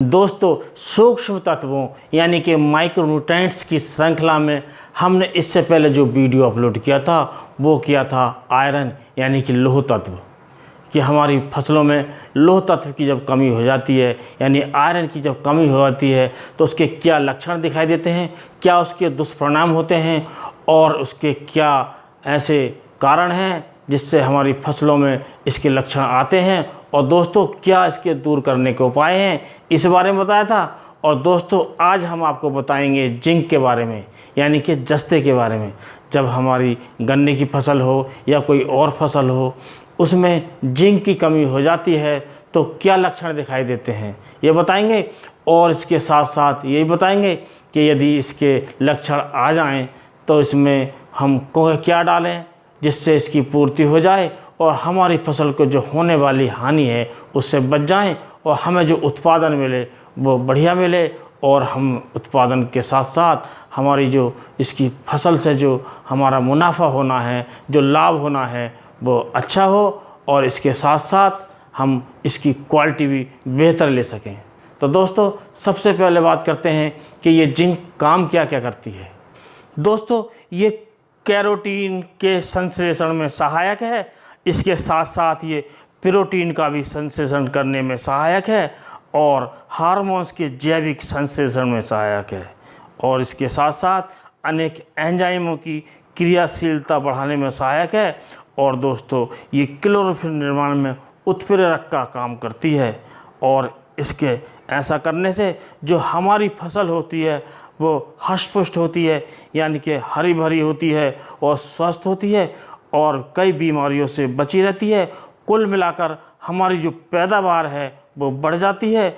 दोस्तों, सूक्ष्म तत्वों यानी कि माइक्रोन्यूट्रिएंट्स की श्रृंखला में हमने इससे पहले जो वीडियो अपलोड किया था वो किया था आयरन यानी कि लौह तत्व, कि हमारी फसलों में लौह तत्व की जब कमी हो जाती है यानी आयरन की जब कमी हो जाती है तो उसके क्या लक्षण दिखाई देते हैं, क्या उसके दुष्परिणाम होते हैं और उसके क्या ऐसे कारण हैं जिससे हमारी फसलों में इसके लक्षण आते हैं, और दोस्तों क्या इसके दूर करने के उपाय हैं, इस बारे में बताया था। और दोस्तों आज हम आपको बताएंगे जिंक के बारे में यानी कि जस्ते के बारे में। जब हमारी गन्ने की फसल हो या कोई और फसल हो उसमें जिंक की कमी हो जाती है तो क्या लक्षण दिखाई देते हैं ये बताएंगे, और इसके साथ साथ यही बताएंगे कि यदि इसके लक्षण आ जाएं तो इसमें हम क्या डालें जिससे इसकी पूर्ति हो जाए और हमारी फसल को जो होने वाली हानि है उससे बच जाएं और हमें जो उत्पादन मिले वो बढ़िया मिले, और हम उत्पादन के साथ साथ हमारी जो इसकी फसल से जो हमारा मुनाफा होना है, जो लाभ होना है वो अच्छा हो, और इसके साथ साथ हम इसकी क्वालिटी भी बेहतर ले सकें। तो दोस्तों सबसे पहले बात करते हैं कि ये जिंक काम क्या क्या करती है। दोस्तों ये कैरोटीन के संश्लेषण में सहायक है, इसके साथ साथ ये प्रोटीन का भी संश्लेषण करने में सहायक है और हार्मोन्स के जैविक संश्लेषण में सहायक है, और इसके साथ साथ अनेक एंजाइमों की क्रियाशीलता बढ़ाने में सहायक है। और दोस्तों ये क्लोरोफिल निर्माण में उत्प्रेरक का काम करती है, और इसके ऐसा करने से जो हमारी फसल होती है वो हष्ट-पुष्ट होती है यानी कि हरी भरी होती है और स्वस्थ होती है और कई बीमारियों से बची रहती है। कुल मिलाकर हमारी जो पैदावार है वो बढ़ जाती है।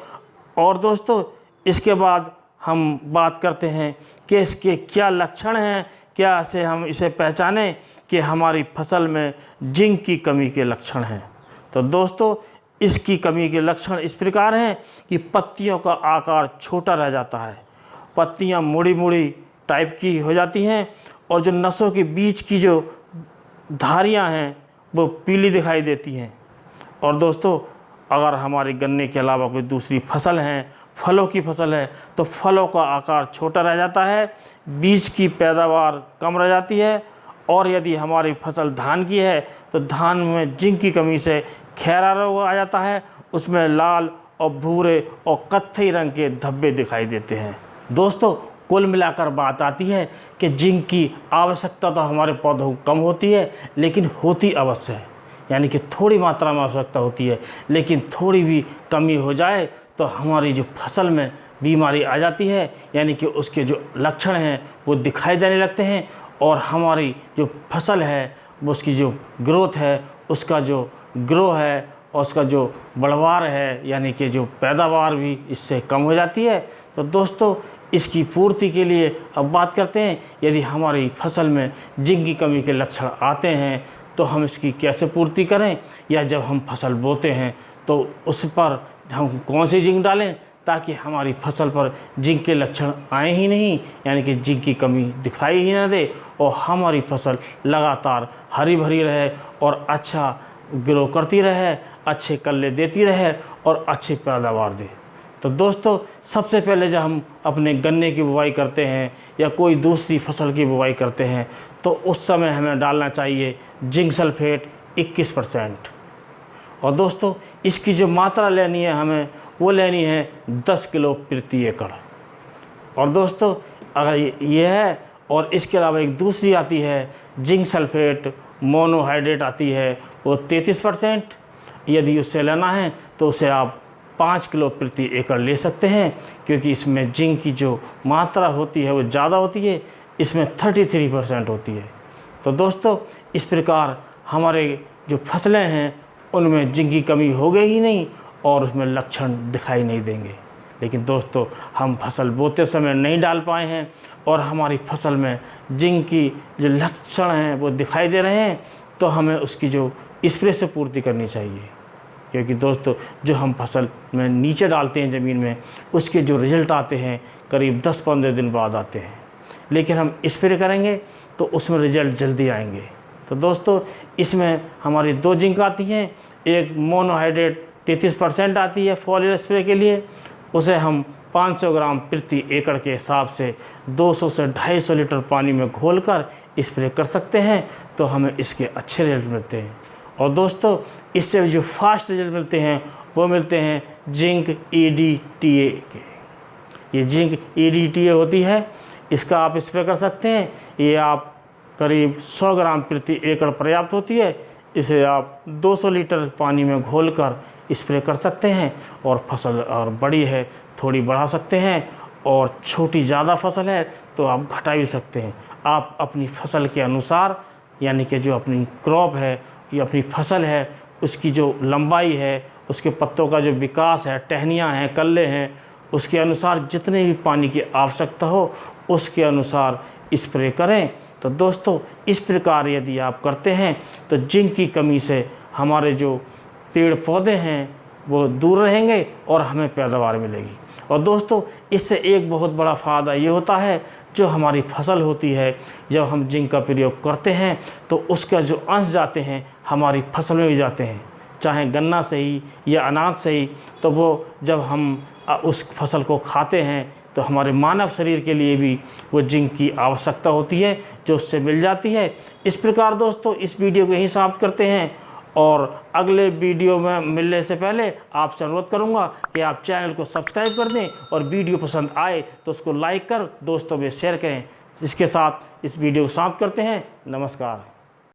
और दोस्तों इसके बाद हम बात करते हैं कि इसके क्या लक्षण हैं, क्या से हम इसे पहचानें कि हमारी फसल में जिंक की कमी के लक्षण हैं। तो दोस्तों इसकी कमी के लक्षण इस प्रकार हैं कि पत्तियों का आकार छोटा रह जाता है, पत्तियां मुड़ी मुड़ी टाइप की हो जाती हैं, और जो नसों के बीच की जो धारियां हैं वो पीली दिखाई देती हैं। और दोस्तों अगर हमारी गन्ने के अलावा कोई दूसरी फसल है, फलों की फसल है, तो फलों का आकार छोटा रह जाता है, बीज की पैदावार कम रह जाती है, और यदि हमारी फसल धान की है तो धान में जिंक की कमी से खैरा रोग आ जाता है, उसमें लाल और भूरे और कत्थई रंग के धब्बे दिखाई देते हैं। दोस्तों कुल मिलाकर बात आती है कि जिंक की आवश्यकता तो हमारे पौधों को कम होती है लेकिन होती अवश्य है, यानी कि थोड़ी मात्रा में आवश्यकता होती है, लेकिन थोड़ी भी कमी हो जाए तो हमारी जो फसल में बीमारी आ जाती है, यानी कि उसके जो लक्षण हैं वो दिखाई देने लगते हैं, और हमारी जो फसल है वो उसकी जो ग्रोथ है, उसका जो ग्रो है और उसका जो बढ़वार है यानी कि जो पैदावार भी इससे कम हो जाती है। तो दोस्तों इसकी पूर्ति के लिए अब बात करते हैं, यदि हमारी फसल में जिंक की कमी के लक्षण आते हैं तो हम इसकी कैसे पूर्ति करें, या जब हम फसल बोते हैं तो उस पर हम कौन सी जिंक डालें ताकि हमारी फसल पर जिंक के लक्षण आए ही नहीं, यानी कि जिंक की कमी दिखाई ही ना दे और हमारी फसल लगातार हरी भरी रहे और अच्छा ग्रो करती रहे, अच्छे कल्ले देती रहे और अच्छी पैदावार दे। तो दोस्तों सबसे पहले जब हम अपने गन्ने की बुवाई करते हैं या कोई दूसरी फसल की बुवाई करते हैं तो उस समय हमें डालना चाहिए जिंक सल्फेट 21%। और दोस्तों इसकी जो मात्रा लेनी है हमें वो लेनी है 10 किलो प्रति एकड़। और दोस्तों अगर ये है, और इसके अलावा एक दूसरी आती है जिंक सल्फेट मोनोहाइड्रेट आती है वो 33%। यदि उससे लेना है तो उसे आप 5 किलो प्रति एकड़ ले सकते हैं, क्योंकि इसमें जिंक की जो मात्रा होती है वो ज़्यादा होती है, इसमें 33% होती है। तो दोस्तों इस प्रकार हमारे जो फसलें हैं उनमें जिंक की कमी हो गई ही नहीं और उसमें लक्षण दिखाई नहीं देंगे। लेकिन दोस्तों हम फसल बोते समय नहीं डाल पाए हैं और हमारी फसल में जिंक की जो लक्षण हैं वो दिखाई दे रहे हैं, तो हमें उसकी जो स्प्रे से पूर्ति करनी चाहिए, क्योंकि दोस्तों जो हम फसल में नीचे डालते हैं ज़मीन में उसके जो रिज़ल्ट आते हैं करीब 10-15 दिन बाद आते हैं, लेकिन हम स्प्रे करेंगे तो उसमें रिज़ल्ट जल्दी आएंगे। तो दोस्तों इसमें हमारी 2 जिंक आती हैं, एक मोनोहाइड्रेट 33% आती है फॉलियर स्प्रे के लिए, उसे हम 500 ग्राम प्रति एकड़ के हिसाब से 200 से 250 लीटर पानी में घोलकर स्प्रे कर सकते हैं, तो हमें इसके अच्छे रिजल्ट मिलते हैं। और दोस्तों, इससे जो फास्ट रिजल्ट मिलते हैं वो मिलते हैं जिंक EDTA के। ये जिंक EDTA होती है, इसका आप स्प्रे कर सकते हैं। ये आप करीब 100 ग्राम प्रति एकड़ पर्याप्त होती है। इसे आप 200 लीटर पानी में घोलकर स्प्रे कर सकते हैं, और फसल और बड़ी है थोड़ी बढ़ा सकते हैं, और छोटी ज़्यादा फसल है तो आप घटा भी सकते हैं। आप अपनी फसल के अनुसार, यानी कि जो अपनी क्रॉप है या अपनी फसल है, उसकी जो लंबाई है, उसके पत्तों का जो विकास है, टहनियाँ हैं, कल्ले हैं, उसके अनुसार जितने भी पानी की आवश्यकता हो उसके अनुसार स्प्रे करें। तो दोस्तों, इस प्रकार यदि आप करते हैं तो जिंक की कमी से हमारे जो पेड़ पौधे हैं वो दूर रहेंगे और हमें पैदावार मिलेगी। और दोस्तों, इससे एक बहुत बड़ा फ़ायदा ये होता है, जो हमारी फसल होती है, जब हम जिंक का प्रयोग करते हैं तो उसका जो अंश जाते हैं हमारी फसल में भी जाते हैं, चाहे गन्ना से ही या अनाज से ही। तो वो जब हम उस फसल को खाते हैं तो हमारे मानव शरीर के लिए भी वो जिंक की आवश्यकता होती है, जो उससे मिल जाती है। इस प्रकार दोस्तों, इस वीडियो को यहीं समाप्त करते हैं, और अगले वीडियो में मिलने से पहले आपसे अनुरोध करूंगा कि आप चैनल को सब्सक्राइब कर दें, और वीडियो पसंद आए तो उसको लाइक कर दोस्तों में शेयर करें। इसके साथ इस वीडियो को समाप्त करते हैं। नमस्कार।